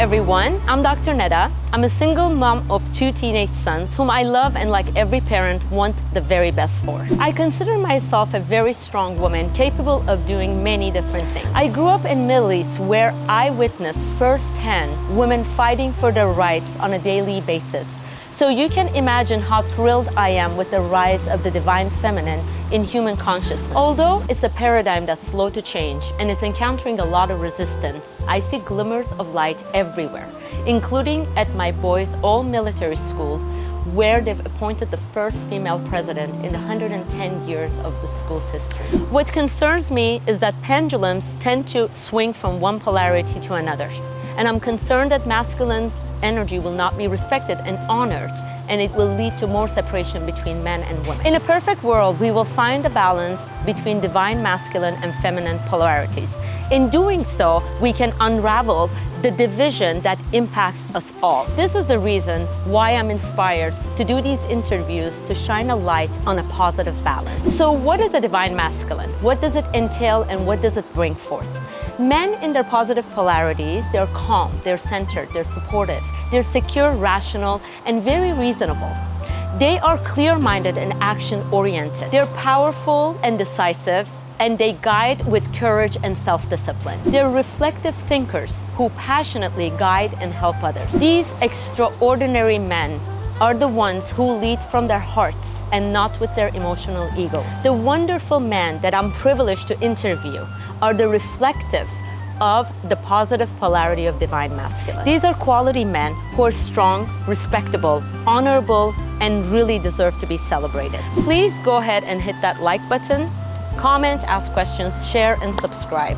everyone, I'm Dr. Neda. I'm a single mom of 2 teenage sons whom I love and, like every parent, want the very best for. I consider myself a very strong woman capable of doing many different things. I grew up in Middle East where I witnessed firsthand women fighting for their rights on a daily basis. So you can imagine how thrilled I am with the rise of the divine feminine in human consciousness. Although it's a paradigm that's slow to change and is encountering a lot of resistance, I see glimmers of light everywhere, including at my boys' all-military school, where they've appointed the first female president in the 110 years of the school's history. What concerns me is that pendulums tend to swing from one polarity to another, and I'm concerned that masculine energy will not be respected and honored, and it will lead to more separation between men and women. In a perfect world, we will find a balance between divine masculine and feminine polarities. In doing so, we can unravel the division that impacts us all. This is the reason why I'm inspired to do these interviews, to shine a light on a positive balance. So what is a divine masculine? What does it entail and what does it bring forth? Men in their positive polarities, they're calm, they're centered, they're supportive, they're secure, rational, and very reasonable. They are clear-minded and action-oriented. They're powerful and decisive, and they guide with courage and self-discipline. They're reflective thinkers who passionately guide and help others. These extraordinary men are the ones who lead from their hearts and not with their emotional egos. The wonderful men that I'm privileged to interview are the reflective of the positive polarity of divine masculine. These are quality men who are strong, respectable, honorable, and really deserve to be celebrated. Please go ahead and hit that like button, comment, ask questions, share, and subscribe.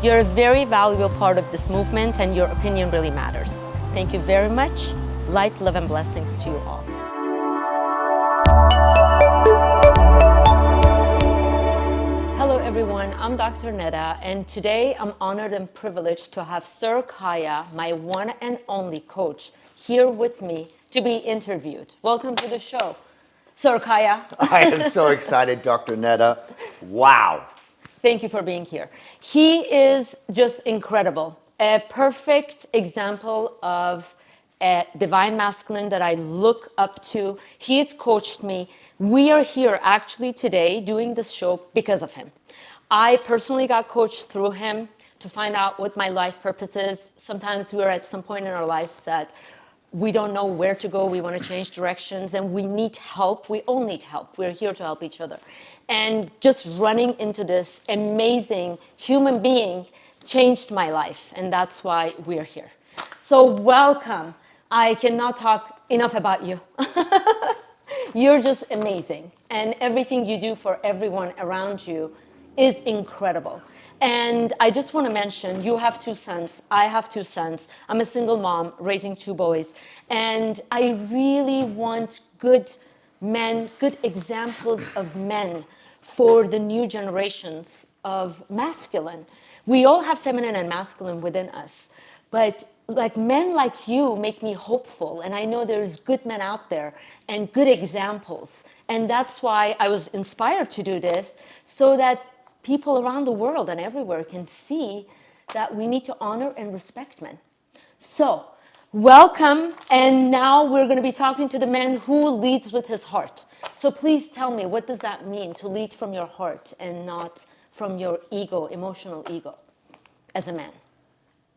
You're a very valuable part of this movement, and your opinion really matters. Thank you very much. Light, love, and blessings to you all. Hello everyone, I'm Dr. Neda, and today I'm honored and privileged to have Sir Kaya, my one and only coach, here with me to be interviewed. Welcome to the show, Sir Kaya. I am so excited, Dr. Neda. Wow. Thank you for being here. He is just incredible, a perfect example of a divine masculine that I look up to. He has coached me. We are here actually today doing this show because of him. I personally got coached through him to find out what my life purpose is. Sometimes we're at some point in our lives that we don't know where to go. We want to change directions and we need help. We all need help. We're here to help each other. And just running into this amazing human being changed my life. And that's why we're here. So welcome. I cannot talk enough about you. You're just amazing. And everything you do for everyone around you is incredible. And I just want to mention, you have 2 sons. I have 2 sons. I'm a single mom raising 2 boys. And I really want good men, good examples of men for the new generations of masculine. We all have feminine and masculine within us. But like men like you make me hopeful, and I know there's good men out there and good examples, and that's why I was inspired to do this, so that people around the world and everywhere can see that we need to honor and respect men. So welcome, and now we're going to be talking to the man who leads with his heart. So please tell me, what does that mean to lead from your heart and not from your ego, emotional ego, as a man?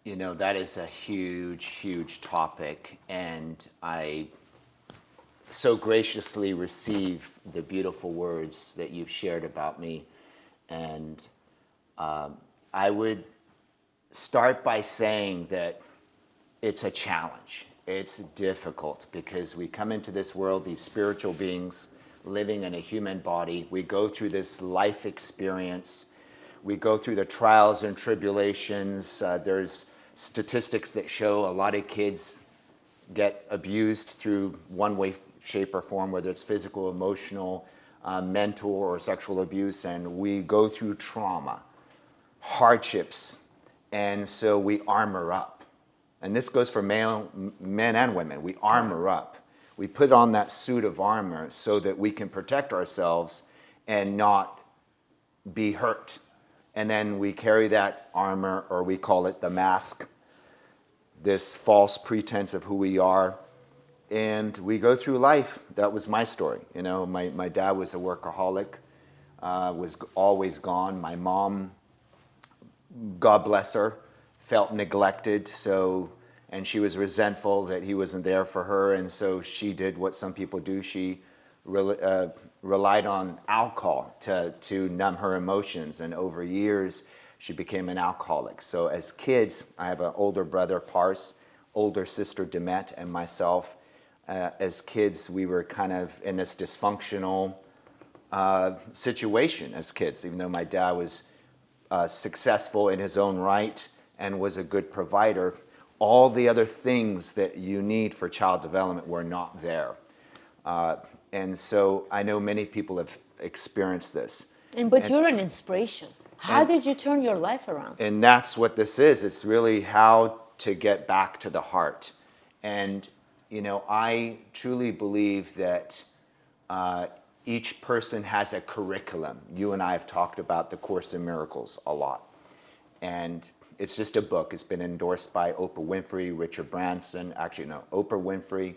You know, that is a huge, huge topic, and I so graciously receive the beautiful words that you've shared about me. And I would start by saying that it's a challenge. It's difficult because we come into this world, these spiritual beings living in a human body. We go through this life experience. We go through the trials and tribulations. There's statistics that show a lot of kids get abused through one way, shape, or form, whether it's physical, emotional, mental, or sexual abuse, and we go through trauma, hardships, and so we armor up. And this goes for men and women. We armor up. We put on that suit of armor so that we can protect ourselves and not be hurt. And then we carry that armor, or we call it the mask, this false pretense of who we are. And we go through life. That was my story. You know, my dad was a workaholic, was always gone. My mom, God bless her, felt neglected. And she was resentful that he wasn't there for her. And so she did what some people do. She relied on alcohol to numb her emotions. And over years, she became an alcoholic. So as kids, I have an older brother, Pars, older sister, Demet, and myself. As kids, we were kind of in this dysfunctional situation as kids, even though my dad was successful in his own right and was a good provider. All the other things that you need for child development were not there. And so I know many people have experienced this. But you're an inspiration. How did you turn your life around? And that's what this is. It's really how to get back to the heart. And you know, I truly believe that each person has a curriculum. You and I have talked about the Course in Miracles a lot. And it's just a book. It's been endorsed by Oprah Winfrey, Richard Branson, Oprah Winfrey,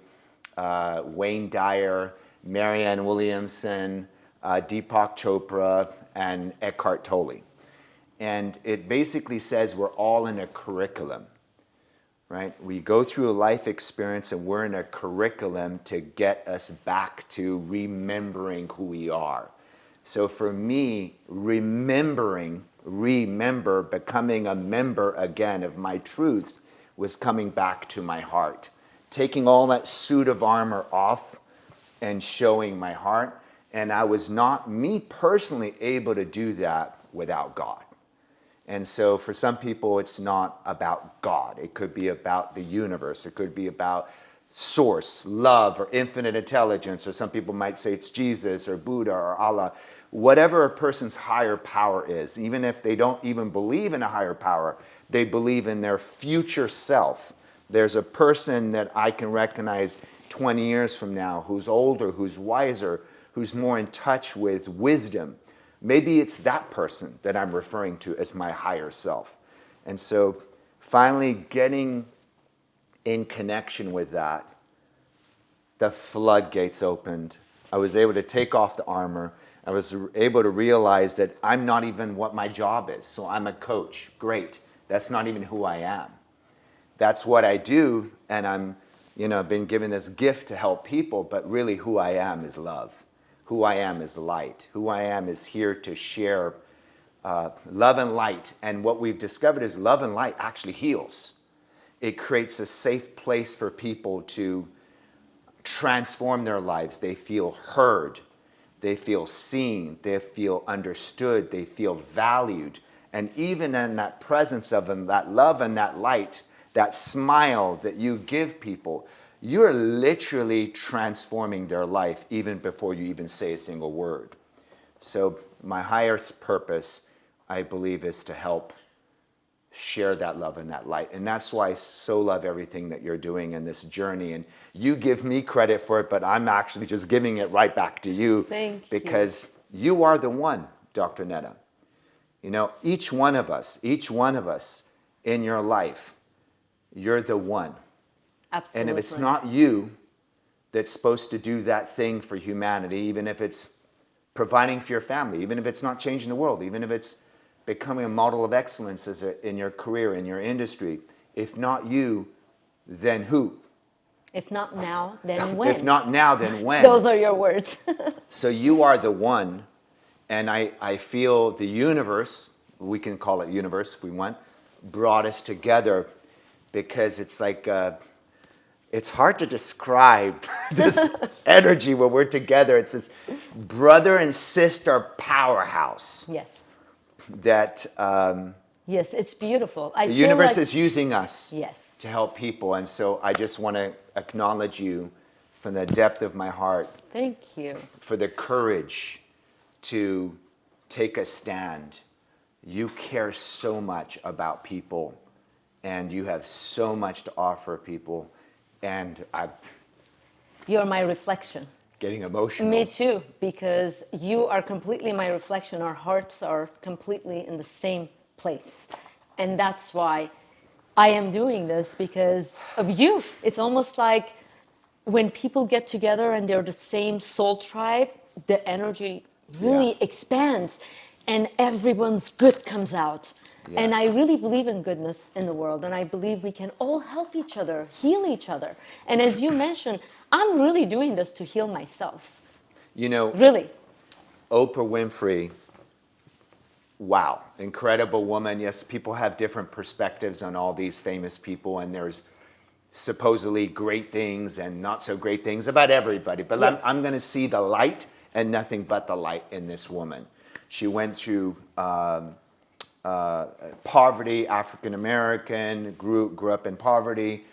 Wayne Dyer, Marianne Williamson, Deepak Chopra, and Eckhart Tolle. And it basically says we're all in a curriculum. Right? We go through a life experience and we're in a curriculum to get us back to remembering who we are. So for me, becoming a member again of my truth was coming back to my heart. Taking all that suit of armor off and showing my heart. And I was not, me personally, able to do that without God. And so for some people, it's not about God. It could be about the universe. It could be about source, love, or infinite intelligence. Or some people might say it's Jesus or Buddha or Allah. Whatever a person's higher power is, even if they don't even believe in a higher power, they believe in their future self. There's a person that I can recognize 20 years from now who's older, who's wiser, who's more in touch with wisdom. Maybe it's that person that I'm referring to as my higher self. And so finally getting in connection with that, the floodgates opened. I was able to take off the armor. I was able to realize that I'm not even what my job is. So I'm a coach. Great. That's not even who I am. That's what I do. And I've been given this gift to help people, but really who I am is love. Who I am is light. Who I am is here to share love and light. And what we've discovered is love and light actually heals. It creates a safe place for people to transform their lives. They feel heard. They feel seen. They feel understood. They feel valued. And even in that presence of them, that love and that light, that smile that you give people, you're literally transforming their life even before you even say a single word. So my highest purpose, I believe, is to help share that love and that light. And that's why I so love everything that you're doing in this journey. And you give me credit for it, but I'm actually just giving it right back to you. Thank you. Because you are the one, Dr. Neda. You know, each one of us in your life, you're the one. Absolutely. And if it's not you that's supposed to do that thing for humanity, even if it's providing for your family, even if it's not changing the world, even if it's becoming a model of excellence in your career, in your industry, if not you, then who? If not now, then when? If not now, then when? Those are your words. So you are the one, and I feel the universe, we can call it universe if we want, brought us together because it's like... it's hard to describe this energy when we're together. It's this brother and sister powerhouse. Yes. That yes, it's beautiful. the universe is using us yes. to help people. And so I just want to acknowledge you from the depth of my heart. Thank you. For the courage to take a stand. You care so much about people, and you have so much to offer people. And I'm You're my reflection. getting emotional. Me too, because you are completely my reflection. Our hearts are completely in the same place. And that's why I am doing this because of you. It's almost like when people get together and they're the same soul tribe, the energy really expands and everyone's good comes out. And I really believe in goodness in the world, and I believe we can all help each other, heal each other. And as you mentioned, I'm really doing this to heal myself. You know, Really. Oprah Winfrey, wow, incredible woman. Yes, people have different perspectives on all these famous people, and there's supposedly great things and not so great things about everybody. But I'm going to see the light and nothing but the light in this woman. She went through poverty, African American, grew up in poverty.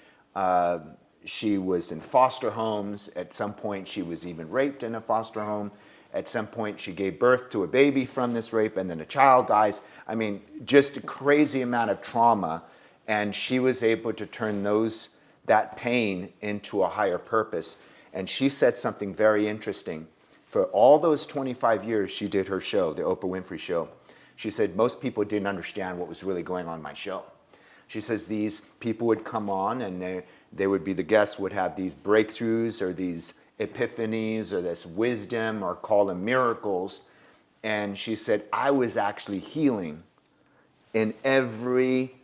She was in foster homes. At some point, she was even raped in a foster home. At some point, she gave birth to a baby from this rape, and then a child dies. I mean, just a crazy amount of trauma. And she was able to turn that pain into a higher purpose. And she said something very interesting. For all those 25 years she did her show, the Oprah Winfrey Show, she said most people didn't understand what was really going on in my show. She says these people would come on and they would be, the guests would have these breakthroughs or these epiphanies or this wisdom or call them miracles. And she said, I was actually healing in every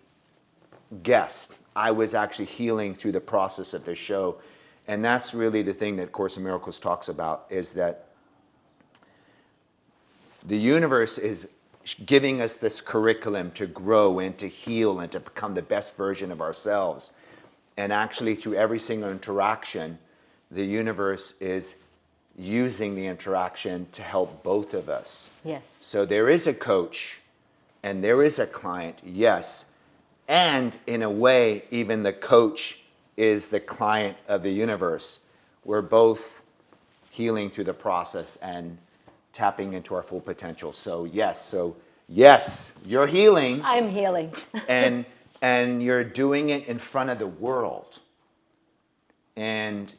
guest. I was actually healing through the process of the show. And that's really the thing that Course in Miracles talks about, is that the universe is giving us this curriculum to grow and to heal and to become the best version of ourselves. And actually through every single interaction, the universe is using the interaction to help both of us. Yes. So there is a coach and there is a client, yes. And in a way, even the coach is the client of the universe. We're both healing through the process and tapping into our full potential. So yes, you're healing. I'm healing. and you're doing it in front of the world. And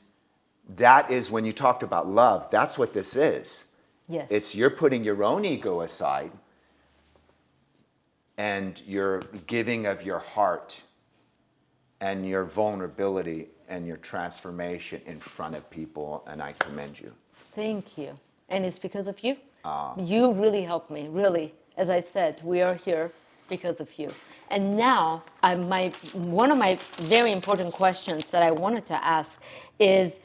that is when you talked about love, that's what this is. Yes. It's you're putting your own ego aside and you're giving of your heart and your vulnerability and your transformation in front of people, and I commend you. Thank you. And it's because of you. You really helped me, really. As I said, we are here because of you. And now, one of my very important questions that I wanted to ask is,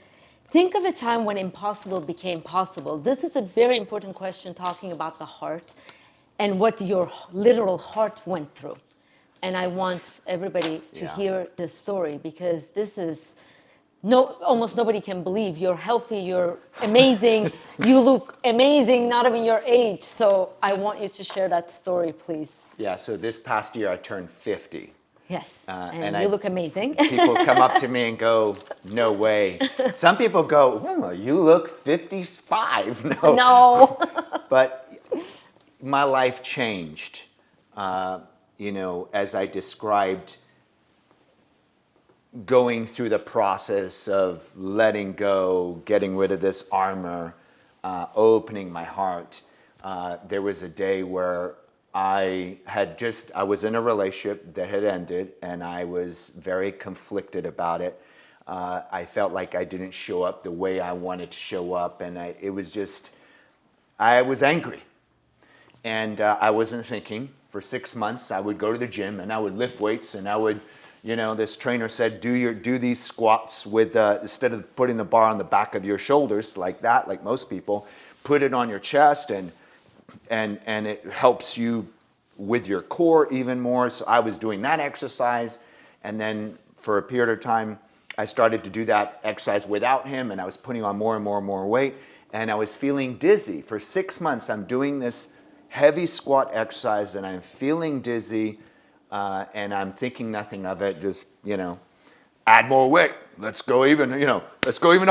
think of a time when impossible became possible. This is a very important question, talking about the heart and what your literal heart went through. And I want everybody to hear this story, because this is, almost nobody can believe. You're healthy, you're amazing, you look amazing, not even your age. So I want you to share that story, please. Yeah, so this past year I turned 50. Yes, and you look amazing. People come up to me and go, no way. Some people go, you look 55. No. But my life changed. As I described, going through the process of letting go, getting rid of this armor, opening my heart. There was a day where I was in a relationship that had ended, and I was very conflicted about it. I felt like I didn't show up the way I wanted to show up, and I was angry. And I wasn't thinking. For 6 months, I would go to the gym and I would lift weights, and I would, this trainer said, do these squats with, instead of putting the bar on the back of your shoulders like that, like most people, put it on your chest, and it helps you with your core even more. So I was doing that exercise, and then for a period of time, I started to do that exercise without him, and I was putting on more and more and more weight, and I was feeling dizzy. For 6 months, I'm doing this heavy squat exercise, and I'm feeling dizzy, and I'm thinking nothing of it, just, add more weight. Let's go even harder. Let's go even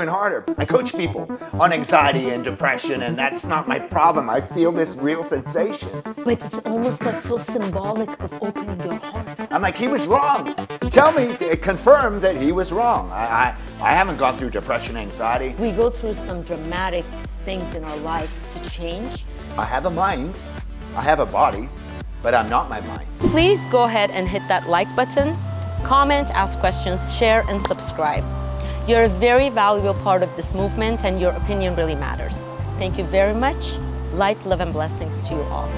harder. I coach people on anxiety and depression, and that's not my problem. I feel this real sensation. But it's almost like so symbolic of opening your heart. I'm like, he was wrong. Tell me, confirm that he was wrong. I haven't gone through depression, anxiety. We go through some dramatic things in our lives to change. I have a mind, I have a body, but I'm not my mind. Please go ahead and hit that like button, comment, ask questions, share, and subscribe. You're a very valuable part of this movement, and your opinion really matters. Thank you very much. Light, love, and blessings to you all.